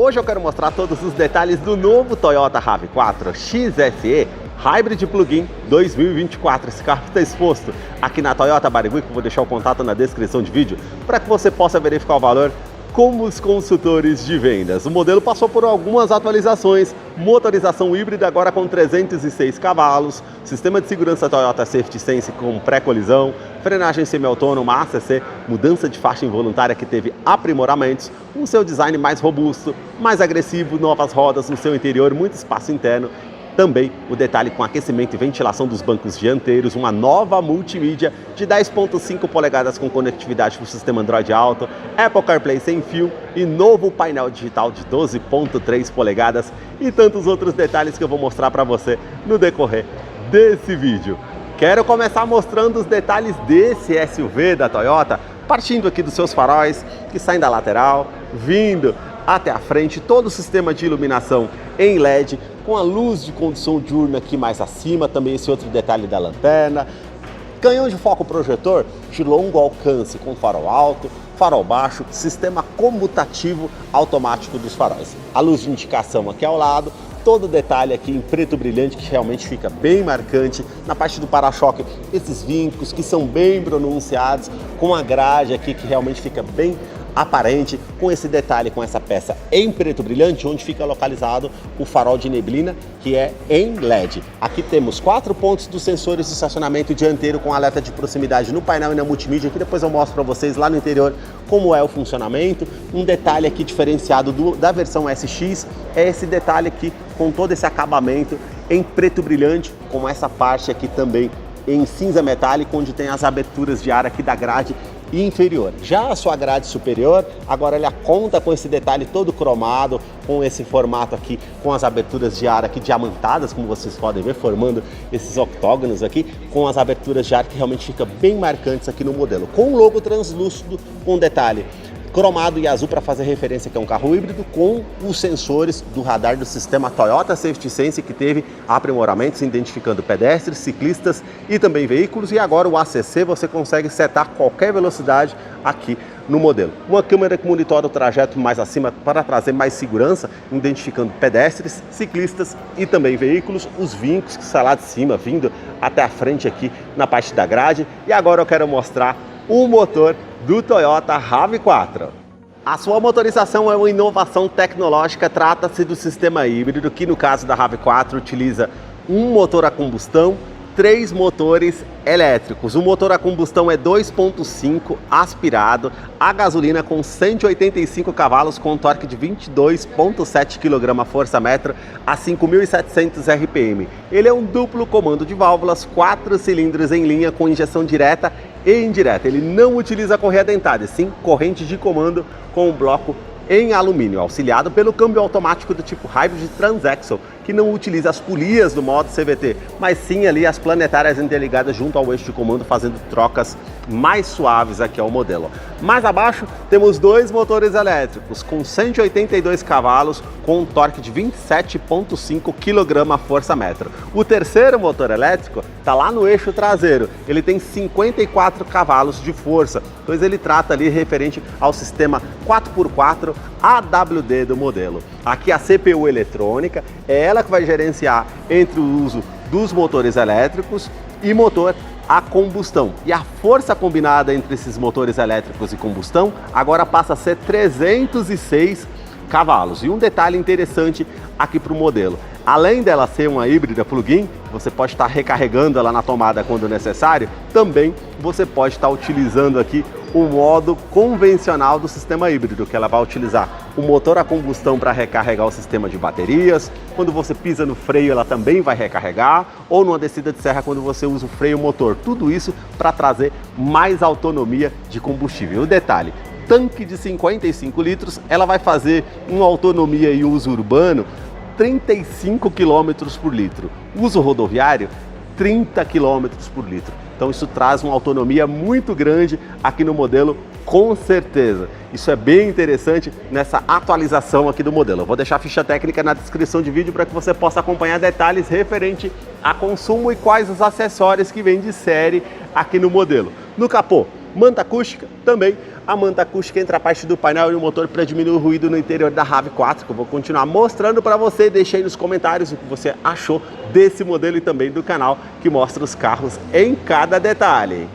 Hoje eu quero mostrar todos os detalhes do novo Toyota RAV4 XSE Hybrid Plug-in 2024. Esse carro está exposto aqui na Toyota Barigui, que eu vou deixar o contato na descrição de vídeo, para que você possa verificar o valor com os consultores de vendas. O modelo passou por algumas atualizações, motorização híbrida agora com 306 cavalos, sistema de segurança Toyota Safety Sense com pré-colisão, frenagem semi-autônoma ACC, mudança de faixa involuntária que teve aprimoramentos, um seu design mais robusto, mais agressivo, novas rodas no seu interior, muito espaço interno. Também o detalhe com aquecimento e ventilação dos bancos dianteiros, uma nova multimídia de 10.5 polegadas com conectividade para o sistema Android Auto, Apple CarPlay sem fio e novo painel digital de 12.3 polegadas e tantos outros detalhes que eu vou mostrar para você no decorrer desse vídeo. Quero começar mostrando os detalhes desse SUV da Toyota, partindo aqui dos seus faróis que saem da lateral, vindo até a frente, todo o sistema de iluminação em LED, com a luz de condução diurna aqui mais acima, também esse outro detalhe da lanterna, canhão de foco projetor de longo alcance com farol alto, farol baixo, sistema comutativo automático dos faróis. A luz de indicação aqui ao lado, todo detalhe aqui em preto brilhante que realmente fica bem marcante. Na parte do para-choque, esses vincos que são bem pronunciados, com a grade aqui que realmente fica bem aparente, com esse detalhe, com essa peça em preto brilhante, onde fica localizado o farol de neblina, que é em LED. Aqui temos 4 pontos dos sensores de estacionamento dianteiro com alerta de proximidade no painel e na multimídia, que depois eu mostro para vocês lá no interior como é o funcionamento. Um detalhe aqui diferenciado da versão SX é esse detalhe aqui com todo esse acabamento em preto brilhante, com essa parte aqui também em cinza metálico, onde tem as aberturas de ar aqui da grade inferior. Já a sua grade superior, agora ela conta com esse detalhe todo cromado, com esse formato aqui, com as aberturas de ar aqui diamantadas, como vocês podem ver, formando esses octógonos aqui, com as aberturas de ar que realmente fica bem marcantes aqui no modelo, com o logo translúcido, com detalhe cromado e azul para fazer referência que é um carro híbrido, com os sensores do radar do sistema Toyota Safety Sense, que teve aprimoramentos identificando pedestres, ciclistas e também veículos, e agora o ACC você consegue setar qualquer velocidade aqui no modelo. Uma câmera que monitora o trajeto mais acima para trazer mais segurança, identificando pedestres, ciclistas e também veículos, os vincos que está lá de cima, vindo até a frente aqui na parte da grade. E agora eu quero mostrar o motor do Toyota RAV4. A sua motorização é uma inovação tecnológica, trata-se do sistema híbrido, que no caso da RAV4 utiliza um motor a combustão, 3 motores elétricos. O motor a combustão é 2.5 aspirado, a gasolina com 185 cavalos com torque de 22.7 kgfm a 5.700 RPM. Ele é um duplo comando de válvulas, 4 cilindros em linha com injeção direta e indireta. Ele não utiliza correia dentada, sim corrente de comando com um bloco em alumínio, auxiliado pelo câmbio automático do tipo Hybrid Transaxle, que não utiliza as polias do modo CVT, mas sim ali as planetárias interligadas junto ao eixo de comando, fazendo trocas mais suaves aqui ao modelo. Mais abaixo temos 2 motores elétricos com 182 cavalos com um torque de 27.5 kgfm. O terceiro motor elétrico está lá no eixo traseiro, ele tem 54 cavalos de força, pois ele trata ali referente ao sistema 4x4 AWD do modelo. Aqui a CPU eletrônica é ela que vai gerenciar entre o uso dos motores elétricos e motor a combustão. E a força combinada entre esses motores elétricos e combustão agora passa a ser 306 cavalos. E um detalhe interessante aqui para o modelo: além dela ser uma híbrida plug-in, você pode estar recarregando ela na tomada quando necessário, também você pode estar utilizando aqui o modo convencional do sistema híbrido, que ela vai utilizar o motor a combustão para recarregar o sistema de baterias. Quando você pisa no freio, ela também vai recarregar, ou numa descida de serra quando você usa o freio motor. Tudo isso para trazer mais autonomia de combustível. O detalhe: tanque de 55 litros, ela vai fazer uma autonomia e uso urbano 35 km por litro. Uso rodoviário, 30 km por litro. Então isso traz uma autonomia muito grande aqui no modelo, com certeza. Isso é bem interessante nessa atualização aqui do modelo. Eu vou deixar a ficha técnica na descrição de vídeo para que você possa acompanhar detalhes referente a consumo e quais os acessórios que vêm de série aqui no modelo. No capô, Manta acústica também. A manta acústica entre a parte do painel e o motor para diminuir o ruído no interior da RAV4, que eu vou continuar mostrando para você. Deixa aí nos comentários o que você achou desse modelo e também do canal que mostra os carros em cada detalhe.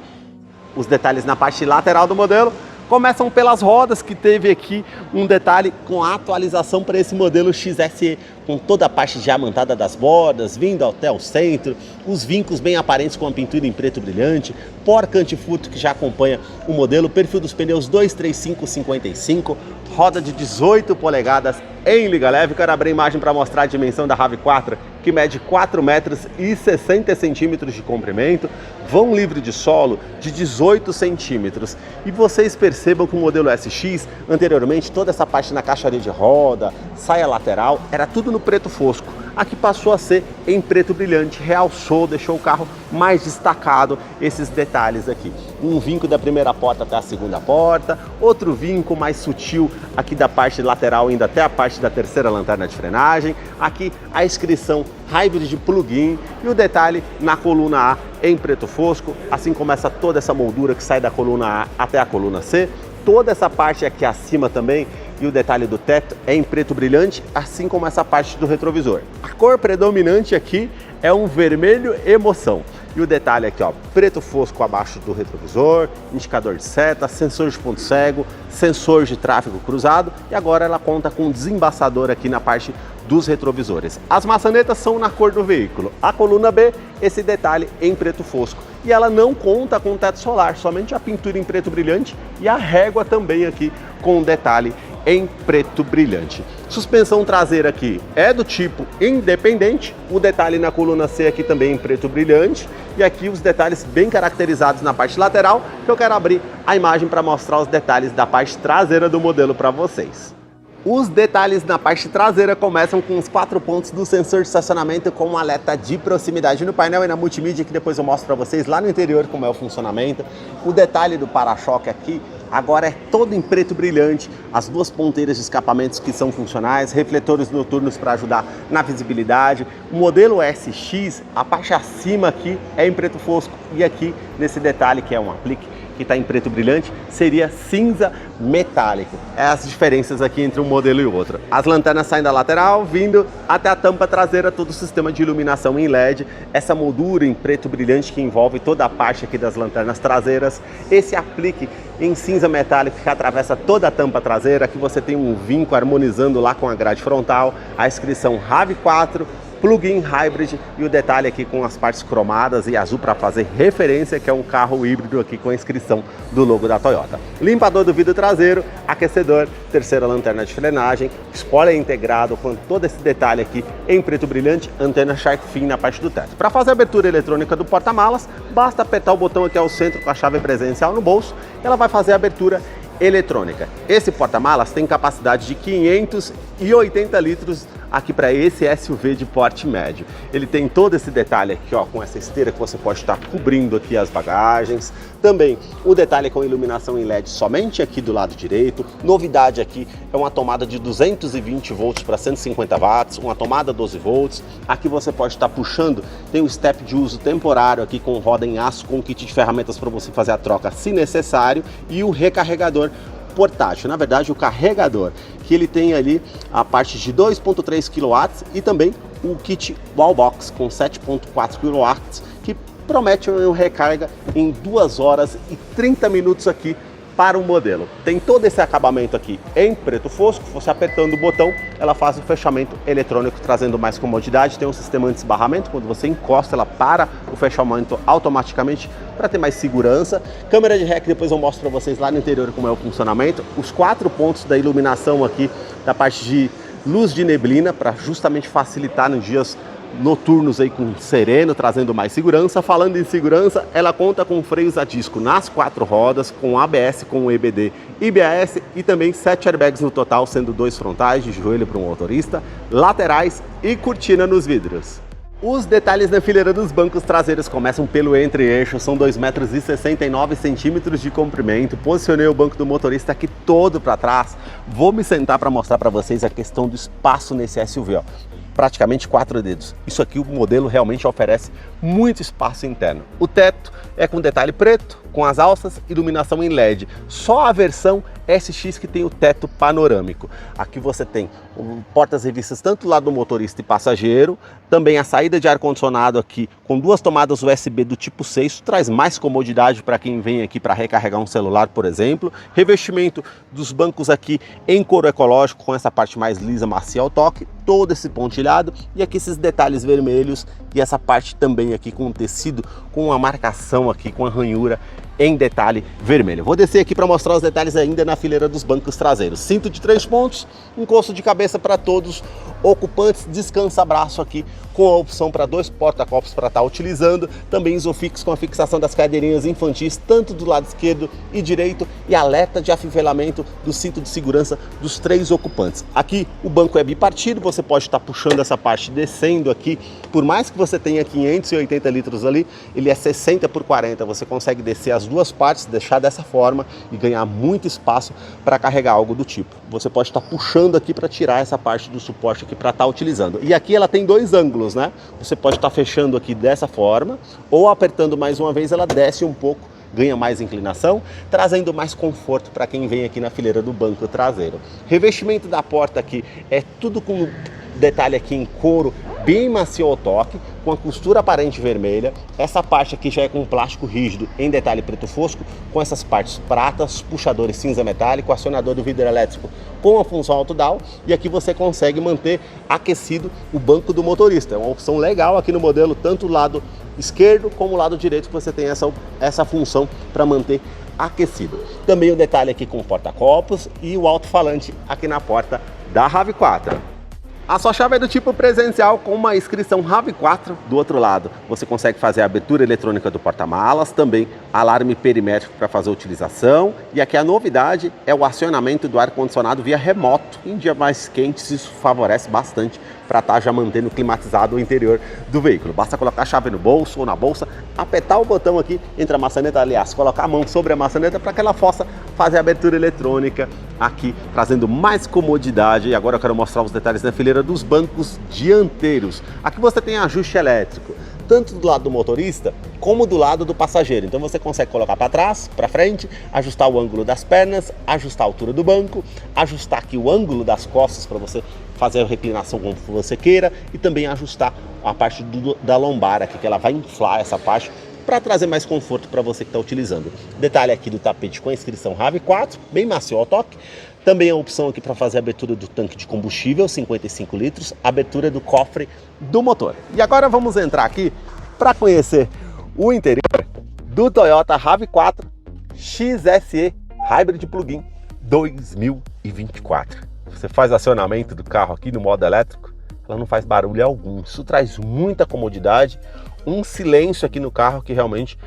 Os detalhes na parte lateral do modelo começam pelas rodas, que teve aqui um detalhe com a atualização para esse modelo XSE, com toda a parte diamantada das bordas, vindo até o centro, os vincos bem aparentes com a pintura em preto brilhante, porca antifurto que já acompanha o modelo, perfil dos pneus 235/55, roda de 18 polegadas em liga leve. Quero abrir a imagem para mostrar a dimensão da RAV4, que mede 4 metros e 60 centímetros de comprimento, vão livre de solo de 18 centímetros. E vocês percebam que o modelo SX, anteriormente, toda essa parte na caixaria de roda, saia lateral, era tudo no preto fosco. Aqui passou a ser em preto brilhante, realçou, deixou o carro mais destacado esses detalhes aqui. Um vinco da primeira porta até a segunda porta, outro vinco mais sutil aqui da parte lateral indo até a parte da terceira lanterna de frenagem. Aqui a inscrição Hybrid Plug-in e o detalhe na coluna A em preto fosco, assim começa toda essa moldura que sai da coluna A até a coluna C. Toda essa parte aqui acima também e o detalhe do teto é em preto brilhante, assim como essa parte do retrovisor. A cor predominante aqui é um vermelho emoção. E o detalhe aqui, ó, preto fosco abaixo do retrovisor, indicador de seta, sensor de ponto cego, sensor de tráfego cruzado e agora ela conta com um desembaçador aqui na parte dos retrovisores. As maçanetas são na cor do veículo. A coluna B, esse detalhe em preto fosco. E ela não conta com teto solar, somente a pintura em preto brilhante e a régua também aqui com um detalhe em preto brilhante. Suspensão traseira aqui é do tipo independente, o detalhe na coluna C aqui também em preto brilhante e aqui os detalhes bem caracterizados na parte lateral, que eu quero abrir a imagem para mostrar os detalhes da parte traseira do modelo para vocês. Os detalhes na parte traseira começam com os 4 pontos do sensor de estacionamento com um alerta de proximidade no painel e na multimídia, que depois eu mostro para vocês lá no interior como é o funcionamento. O detalhe do para-choque aqui agora é todo em preto brilhante, as duas ponteiras de escapamentos que são funcionais, refletores noturnos para ajudar na visibilidade. O modelo SX, a parte acima aqui é em preto fosco e aqui nesse detalhe que é um aplique que está em preto brilhante, seria cinza metálico. É as diferenças aqui entre um modelo e o outro. As lanternas saem da lateral, vindo até a tampa traseira, todo o sistema de iluminação em LED, essa moldura em preto brilhante que envolve toda a parte aqui das lanternas traseiras, esse aplique em cinza metálico que atravessa toda a tampa traseira, aqui você tem um vinco harmonizando lá com a grade frontal, a inscrição RAV4, Plug-in Hybrid e o detalhe aqui com as partes cromadas e azul para fazer referência que é um carro híbrido aqui com a inscrição do logo da Toyota. Limpador do vidro traseiro, aquecedor, terceira lanterna de frenagem, spoiler integrado com todo esse detalhe aqui em preto brilhante, antena Shark Fin na parte do teto. Para fazer a abertura eletrônica do porta-malas, basta apertar o botão aqui ao centro com a chave presencial no bolso, ela vai fazer a abertura eletrônica. Esse porta-malas tem capacidade de 580 litros aqui para esse SUV de porte médio. Ele tem todo esse detalhe aqui, ó, com essa esteira que você pode estar cobrindo aqui as bagagens. Também o detalhe com iluminação em LED somente aqui do lado direito. Novidade aqui é uma tomada de 220 volts para 150 watts, uma tomada 12 volts. Aqui você pode estar puxando, tem um step de uso temporário aqui com roda em aço, com kit de ferramentas para você fazer a troca se necessário e o recarregador portátil, na verdade o carregador, que ele tem ali a parte de 2.3 kW e também o kit Wallbox com 7.4 kW, que promete uma recarga em 2 horas e 30 minutos aqui para o modelo. Tem todo esse acabamento aqui em preto fosco, você apertando o botão, ela faz o fechamento eletrônico, trazendo mais comodidade. Tem um sistema anti-esbarramento, quando você encosta, ela para o fechamento automaticamente para ter mais segurança. Câmera de ré, que depois eu mostro para vocês lá no interior como é o funcionamento. Os 4 pontos da iluminação aqui, da parte de luz de neblina, para justamente facilitar nos dias noturnos aí com sereno, trazendo mais segurança. Falando em segurança, ela conta com freios a disco nas 4 rodas, com ABS, com EBD, IBS e também 7 airbags no total, sendo 2 frontais de joelho para um motorista, laterais e cortina nos vidros. Os detalhes na fileira dos bancos traseiros começam pelo entre-eixo, são 2,69 metros de comprimento. Posicionei o banco do motorista aqui todo para trás. Vou me sentar para mostrar para vocês a questão do espaço nesse SUV, ó. Praticamente 4 dedos. Isso aqui o modelo realmente oferece muito espaço interno. O teto é com detalhe preto, com as alças, iluminação em LED. Só a versão SX que tem o teto panorâmico. Aqui você tem portas revistas tanto do lado do motorista e passageiro, também a saída de ar-condicionado aqui com duas tomadas USB do tipo C, isso traz mais comodidade para quem vem aqui para recarregar um celular, por exemplo. Revestimento dos bancos aqui em couro ecológico, com essa parte mais lisa, macia ao toque, todo esse pontilhado e aqui esses detalhes vermelhos e essa parte também aqui com tecido, com uma marcação aqui, com a ranhura em detalhe vermelho. Vou descer aqui para mostrar os detalhes ainda na fileira dos bancos traseiros. Cinto de 3 pontos, encosto de cabeça para todos ocupantes, descansa-braço aqui com a opção para 2 porta-copos para estar utilizando, também isofix com a fixação das cadeirinhas infantis, tanto do lado esquerdo e direito, e alerta de afivelamento do cinto de segurança dos 3 ocupantes. Aqui o banco é bipartido, você pode estar puxando essa parte descendo aqui, por mais que você tenha 580 litros ali, ele é 60 por 40, você consegue descer as duas partes, deixar dessa forma e ganhar muito espaço para carregar algo do tipo. Você pode estar puxando aqui para tirar essa parte do suporte aqui para estar utilizando. E aqui ela tem 2 ângulos, né? Você pode estar fechando aqui dessa forma ou apertando mais uma vez, ela desce um pouco, ganha mais inclinação, trazendo mais conforto para quem vem aqui na fileira do banco traseiro. Revestimento da porta aqui é tudo com detalhe aqui em couro, bem macio ao toque, com a costura aparente vermelha. Essa parte aqui já é com plástico rígido em detalhe preto fosco, com essas partes pratas, puxadores cinza metálico, acionador do vidro elétrico com a função auto-down, e aqui você consegue manter aquecido o banco do motorista. É uma opção legal aqui no modelo, tanto o lado esquerdo como o lado direito, que você tem essa função para manter aquecido. Também o detalhe aqui com porta-copos e o alto-falante aqui na porta da RAV4. A sua chave é do tipo presencial com uma inscrição RAV4 do outro lado. Você consegue fazer a abertura eletrônica do porta-malas, também alarme perimétrico para fazer a utilização. E aqui a novidade é o acionamento do ar-condicionado via remoto. Em dias mais quentes isso favorece bastante para estar já mantendo climatizado o interior do veículo. Basta colocar a chave no bolso ou na bolsa, apertar o botão aqui entre a maçaneta, aliás, colocar a mão sobre a maçaneta para que ela possa fazer a abertura eletrônica aqui, trazendo mais comodidade. E agora eu quero mostrar os detalhes na fileira dos bancos dianteiros. Aqui você tem ajuste elétrico, tanto do lado do motorista como do lado do passageiro. Então você consegue colocar para trás, para frente, ajustar o ângulo das pernas, ajustar a altura do banco, ajustar aqui o ângulo das costas para você fazer a reclinação como você queira, e também ajustar a parte da lombar aqui, que ela vai inflar essa parte para trazer mais conforto para você que está utilizando. Detalhe aqui do tapete com a inscrição RAV4, bem macio ao toque. Também a opção aqui para fazer a abertura do tanque de combustível, 55 litros, abertura do cofre do motor. E agora vamos entrar aqui para conhecer o interior do Toyota RAV4 XSE Hybrid Plug-in 2024. Você faz acionamento do carro aqui no modo elétrico, ela não faz barulho algum. Isso traz muita comodidade, um silêncio aqui no carro que realmente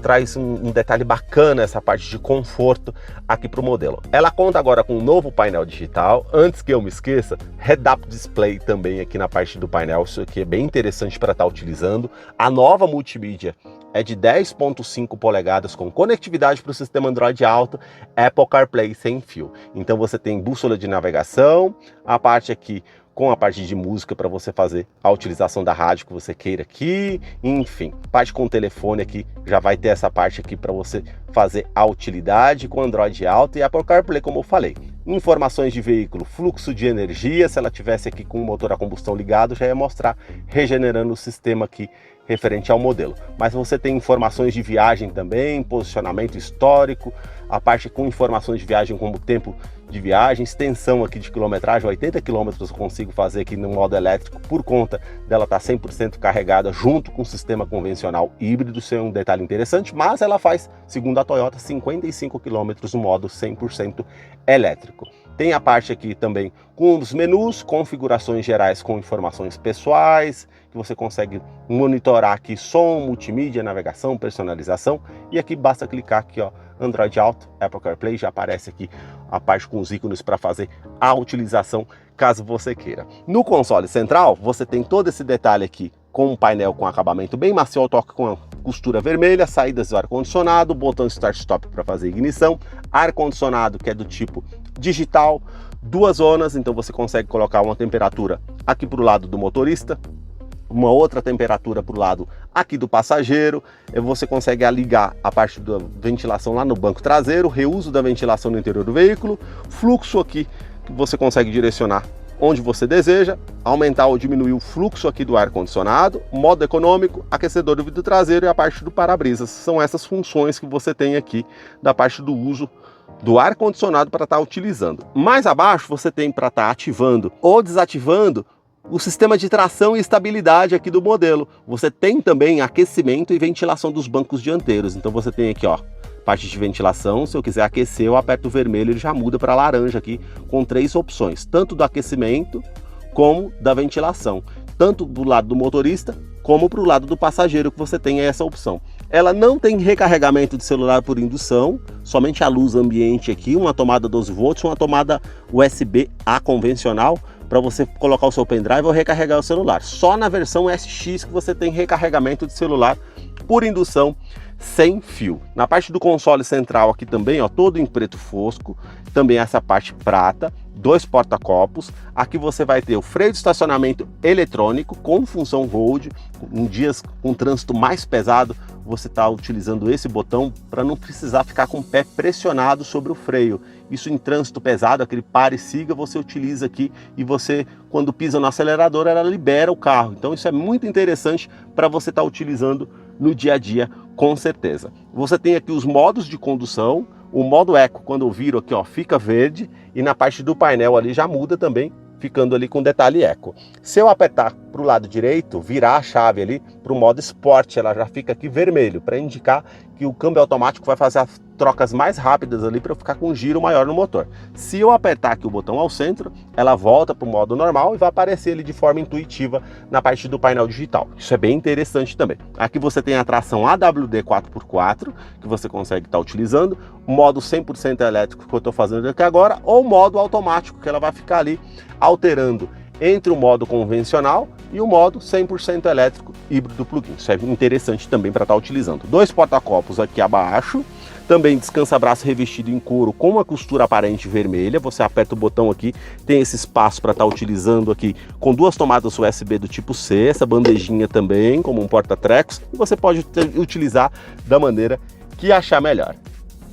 traz um detalhe bacana, essa parte de conforto aqui para o modelo. Ela conta agora com um novo painel digital. Antes que eu me esqueça, head-up display também aqui na parte do painel, isso aqui é bem interessante para estar utilizando. A nova multimídia é de 10.5 polegadas com conectividade para o sistema Android Auto, Apple CarPlay sem fio. Então você tem bússola de navegação, a parte aqui com a parte de música para você fazer a utilização da rádio que você queira aqui, enfim, parte com o telefone aqui, já vai ter essa parte aqui para você fazer a utilidade com Android Auto e Apple CarPlay, como eu falei. Informações de veículo, fluxo de energia, se ela tivesse aqui com o motor a combustão ligado, já ia mostrar regenerando o sistema aqui referente ao modelo. Mas você tem informações de viagem também, posicionamento histórico, a parte com informações de viagem como tempo de viagem, extensão aqui de quilometragem, 80 km eu consigo fazer aqui no modo elétrico por conta dela estar 100% carregada junto com o sistema convencional híbrido. Isso é um detalhe interessante, mas ela faz, segundo a Toyota, 55 km no modo 100% elétrico. Tem a parte aqui também com os menus, configurações gerais com informações pessoais, que você consegue monitorar aqui som, multimídia, navegação, personalização. E aqui basta clicar aqui, ó, Android Auto, Apple CarPlay, já aparece aqui a parte com os ícones para fazer a utilização, caso você queira. No console central, você tem todo esse detalhe aqui com um painel com acabamento bem macio ao toque, com a costura vermelha, saídas do ar-condicionado, botão Start-Stop para fazer ignição, ar-condicionado que é do tipo digital, 2 zonas, então você consegue colocar uma temperatura aqui para o lado do motorista, uma outra temperatura para o lado aqui do passageiro. Você consegue ligar a parte da ventilação lá no banco traseiro, reuso da ventilação no interior do veículo, fluxo aqui que você consegue direcionar onde você deseja, aumentar ou diminuir o fluxo aqui do ar-condicionado, modo econômico, aquecedor do vidro traseiro e a parte do para-brisas. São essas funções que você tem aqui da parte do uso do ar-condicionado para estar utilizando. Mais abaixo você tem para estar ativando ou desativando o sistema de tração e estabilidade aqui do modelo. Você tem também aquecimento e ventilação dos bancos dianteiros. Então você tem aqui, ó, parte de ventilação. Se eu quiser aquecer, eu aperto o vermelho, ele já muda para laranja aqui, com 3 opções, tanto do aquecimento como da ventilação, tanto do lado do motorista como para o lado do passageiro, que você tem essa opção. Ela não tem recarregamento de celular por indução, somente a luz ambiente aqui, uma tomada 12 volts, uma tomada USB-A convencional, para você colocar o seu pendrive ou recarregar o celular. Só na versão SX que você tem recarregamento de celular por indução sem fio. Na parte do console central aqui também, ó, todo em preto fosco, também essa parte prata, 2 porta-copos. Aqui você vai ter o freio de estacionamento eletrônico com função hold. Em dias com trânsito mais pesado, você está utilizando esse botão para não precisar ficar com o pé pressionado sobre o freio. Isso em trânsito pesado, aquele pare e siga, você utiliza aqui e você, quando pisa no acelerador, ela libera o carro. Então isso é muito interessante para você estar utilizando no dia a dia, com certeza. Você tem aqui os modos de condução. O modo Eco, quando eu viro aqui, ó, fica verde, e na parte do painel ali já muda também, ficando ali com detalhe Eco. Se eu apertar para o lado direito, virar a chave ali para o modo Sport, ela já fica aqui vermelho, para indicar que o câmbio automático vai fazer as trocas mais rápidas ali para eu ficar com um giro maior no motor. Se eu apertar aqui o botão ao centro, ela volta para o modo normal e vai aparecer ali de forma intuitiva na parte do painel digital. Isso é bem interessante também. Aqui você tem a tração AWD 4x4, que você consegue estar utilizando, o modo 100% elétrico que eu estou fazendo aqui agora, ou o modo automático, que ela vai ficar ali alterando entre o modo convencional e o modo 100% elétrico híbrido plug-in. Isso é interessante também para estar utilizando. 2 porta-copos aqui abaixo, também descansa-braço revestido em couro com uma costura aparente vermelha. Você aperta o botão aqui, tem esse espaço para estar utilizando aqui com 2 tomadas USB do tipo C, essa bandejinha também como um porta-trecos, e você pode utilizar da maneira que achar melhor.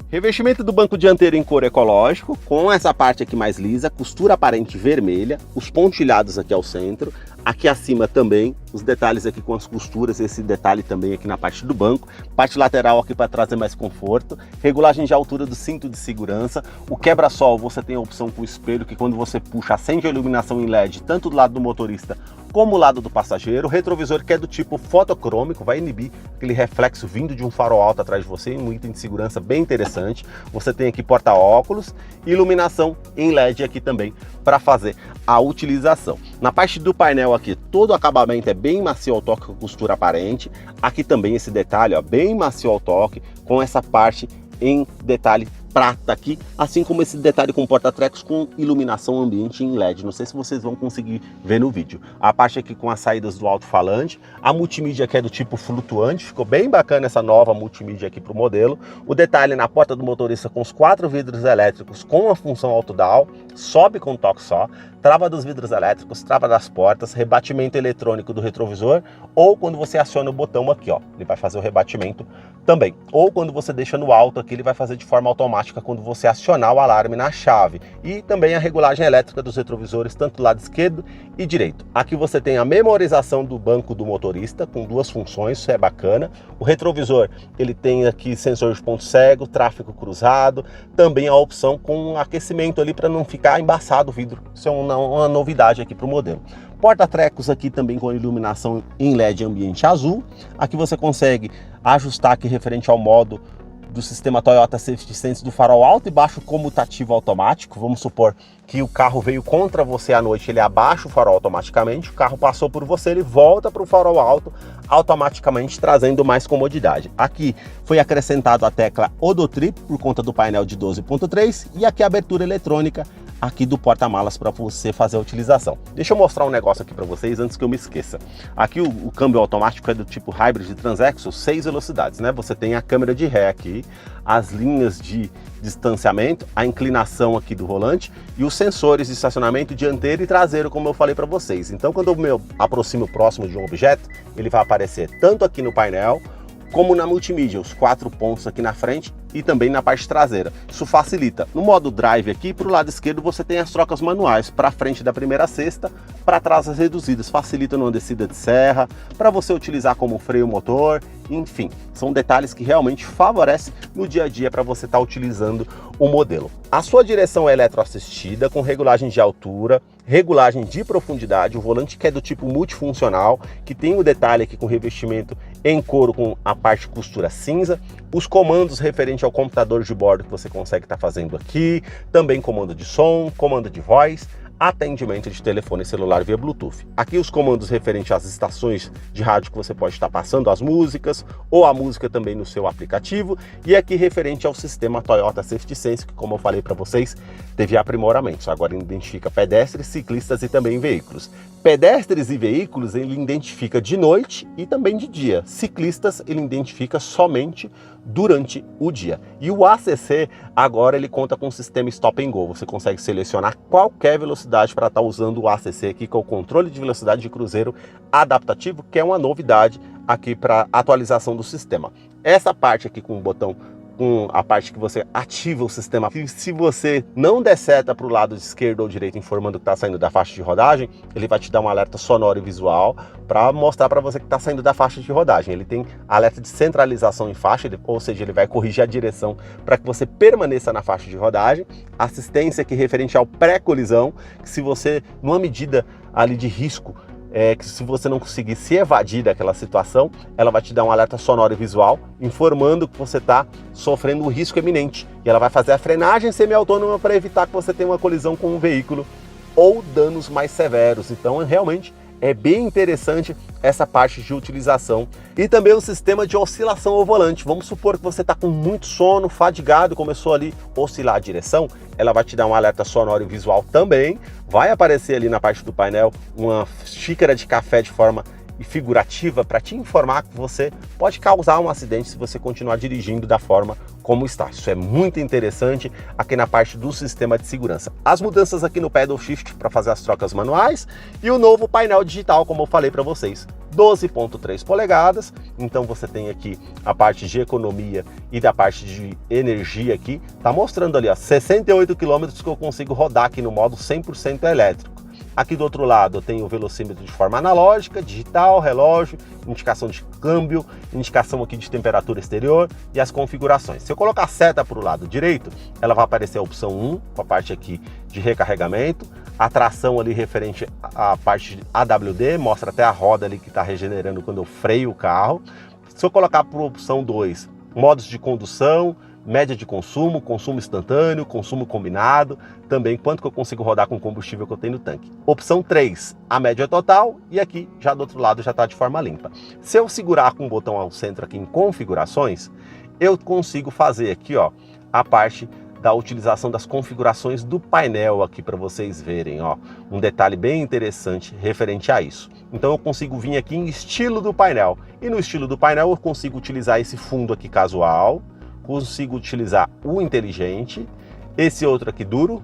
Revestimento do banco dianteiro em couro ecológico, com essa parte aqui mais lisa, costura aparente vermelha, os pontilhados aqui ao centro, aqui acima também, os detalhes aqui com as costuras, esse detalhe também aqui na parte do banco, parte lateral aqui para trazer mais conforto, regulagem de altura do cinto de segurança, o quebra-sol você tem a opção com o espelho, que quando você puxa acende a iluminação em LED, tanto do lado do motorista como do lado do passageiro, o retrovisor que é do tipo fotocrômico, vai inibir aquele reflexo vindo de um farol alto atrás de você, um item de segurança bem interessante. Você tem aqui porta-óculos e iluminação em LED aqui também para fazer a utilização. Na parte do painel aqui, todo o acabamento é bem macio ao toque com costura aparente. Aqui também esse detalhe, ó, bem macio ao toque, com essa parte em detalhe prata aqui, assim como esse detalhe com porta-trecos com iluminação ambiente em LED. Não sei se vocês vão conseguir ver no vídeo. A parte aqui com as saídas do alto-falante, a multimídia que é do tipo flutuante, ficou bem bacana essa nova multimídia aqui para o modelo. O detalhe na porta do motorista com os 4 vidros elétricos com a função auto-down, sobe com um toque só, trava dos vidros elétricos, trava das portas, rebatimento eletrônico do retrovisor, ou quando você aciona o botão aqui, ó, ele vai fazer o rebatimento também. Ou quando você deixa no alto aqui, ele vai fazer de forma automática quando você acionar o alarme na chave. E também a regulagem elétrica dos retrovisores, tanto do lado esquerdo e direito. Aqui você tem a memorização do banco do motorista, com 2 funções, isso é bacana. O retrovisor, ele tem aqui sensor de ponto cego, tráfego cruzado, também a opção com aquecimento ali para não ficar embaçado o vidro. Isso é uma novidade aqui para o modelo. Porta-trecos aqui também com iluminação em LED ambiente azul. Aqui você consegue ajustar aqui referente ao modo do sistema Toyota Safety Sense do farol alto e baixo comutativo automático. Vamos supor que o carro veio contra você à noite, ele abaixa o farol automaticamente, o carro passou por você, ele volta para o farol alto automaticamente, trazendo mais comodidade. Aqui foi acrescentado a tecla Odotrip por conta do painel de 12.3 e aqui a abertura eletrônica aqui do porta-malas para você fazer a utilização. Deixa eu mostrar um negócio aqui para vocês antes que eu me esqueça. Aqui o câmbio automático é do tipo Hybrid Transaxle, 6 velocidades, né? Você tem a câmera de ré aqui, as linhas de distanciamento, a inclinação aqui do volante e os sensores de estacionamento dianteiro e traseiro, como eu falei para vocês. Então, quando eu me aproximo próximo de um objeto, ele vai aparecer tanto aqui no painel como na multimídia, os 4 pontos aqui na frente e também na parte traseira. Isso facilita. No modo drive aqui, para o lado esquerdo, você tem as trocas manuais, para frente da primeira sexta, para trás as reduzidas. Facilita numa descida de serra, para você utilizar como freio motor, enfim. São detalhes que realmente favorecem no dia a dia para você estar utilizando o modelo. A sua direção é eletroassistida, com regulagem de altura, regulagem de profundidade, o volante que é do tipo multifuncional, que tem o detalhe aqui com revestimento em couro com a parte costura cinza, os comandos referente ao computador de bordo que você consegue estar fazendo aqui, também comando de som, comando de voz, atendimento de telefone celular via Bluetooth. Aqui os comandos referentes às estações de rádio que você pode estar passando as músicas, ou a música também no seu aplicativo, e aqui referente ao sistema Toyota Safety Sense, que como eu falei para vocês, teve aprimoramentos. Agora ele identifica pedestres, ciclistas e também veículos. Pedestres e veículos ele identifica de noite e também de dia. Ciclistas ele identifica somente durante o dia. E o ACC agora ele conta com o sistema Stop and Go. Você consegue selecionar qualquer velocidade para estar usando o ACC aqui, com o controle de velocidade de cruzeiro adaptativo, que é uma novidade aqui para atualização do sistema. Essa parte aqui com o botão, com a parte que você ativa o sistema, se você não der seta para o lado esquerdo ou direito informando que está saindo da faixa de rodagem, ele vai te dar um alerta sonoro e visual para mostrar para você que está saindo da faixa de rodagem. Ele tem alerta de centralização em faixa, ou seja, ele vai corrigir a direção para que você permaneça na faixa de rodagem. Assistência aqui referente ao pré-colisão, que se você, numa medida ali de risco, que se você não conseguir se evadir daquela situação, ela vai te dar um alerta sonoro e visual, informando que você está sofrendo um risco iminente. E ela vai fazer a frenagem semi-autônoma para evitar que você tenha uma colisão com um veículo ou danos mais severos. Então, realmente, é bem interessante essa parte de utilização. E também o sistema de oscilação ao volante. Vamos supor que você está com muito sono, fadigado, começou ali a oscilar a direção, ela vai te dar um alerta sonoro e visual também. Vai aparecer ali na parte do painel uma xícara de café de forma figurativa para te informar que você pode causar um acidente se você continuar dirigindo da forma como está. Isso é muito interessante aqui na parte do sistema de segurança. As mudanças aqui no Pedal Shift para fazer as trocas manuais e o novo painel digital, como eu falei para vocês, 12.3 polegadas. Então você tem aqui a parte de economia e da parte de energia aqui. Tá mostrando ali, ó, 68 km que eu consigo rodar aqui no modo 100% elétrico. Aqui do outro lado eu tenho o velocímetro de forma analógica, digital, relógio, indicação de câmbio, indicação aqui de temperatura exterior e as configurações. Se eu colocar a seta para o lado direito, ela vai aparecer a opção 1, com a parte aqui de recarregamento, a tração ali referente à parte de AWD, mostra até a roda ali que está regenerando quando eu freio o carro. Se eu colocar para a opção 2, modos de condução, média de consumo, consumo instantâneo, consumo combinado, também quanto que eu consigo rodar com o combustível que eu tenho no tanque. Opção 3, a média total, e aqui já do outro lado já está de forma limpa. Se eu segurar com o botão ao centro aqui em configurações, eu consigo fazer aqui, ó, a parte da utilização das configurações do painel aqui para vocês verem, ó, um detalhe bem interessante referente a isso. Então eu consigo vir aqui em estilo do painel, e no estilo do painel eu consigo utilizar esse fundo aqui casual, consigo utilizar o inteligente, esse outro aqui duro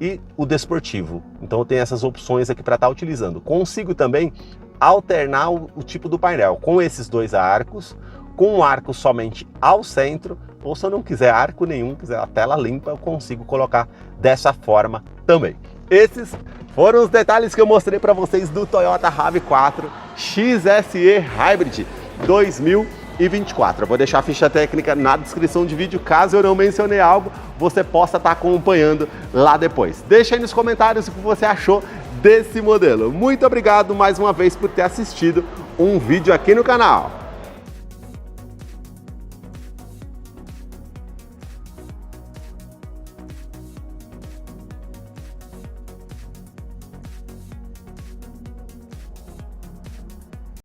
e o desportivo. Então eu tenho essas opções aqui para estar utilizando. Consigo também alternar o tipo do painel com esses dois arcos, com um arco somente ao centro, ou se eu não quiser arco nenhum, quiser a tela limpa, eu consigo colocar dessa forma também. Esses foram os detalhes que eu mostrei para vocês do Toyota RAV4 XSE Hybrid 2024. Eu vou deixar a ficha técnica na descrição de vídeo, caso eu não mencionei algo, você possa estar acompanhando lá depois. Deixa aí nos comentários o que você achou desse modelo. Muito obrigado mais uma vez por ter assistido um vídeo aqui no canal.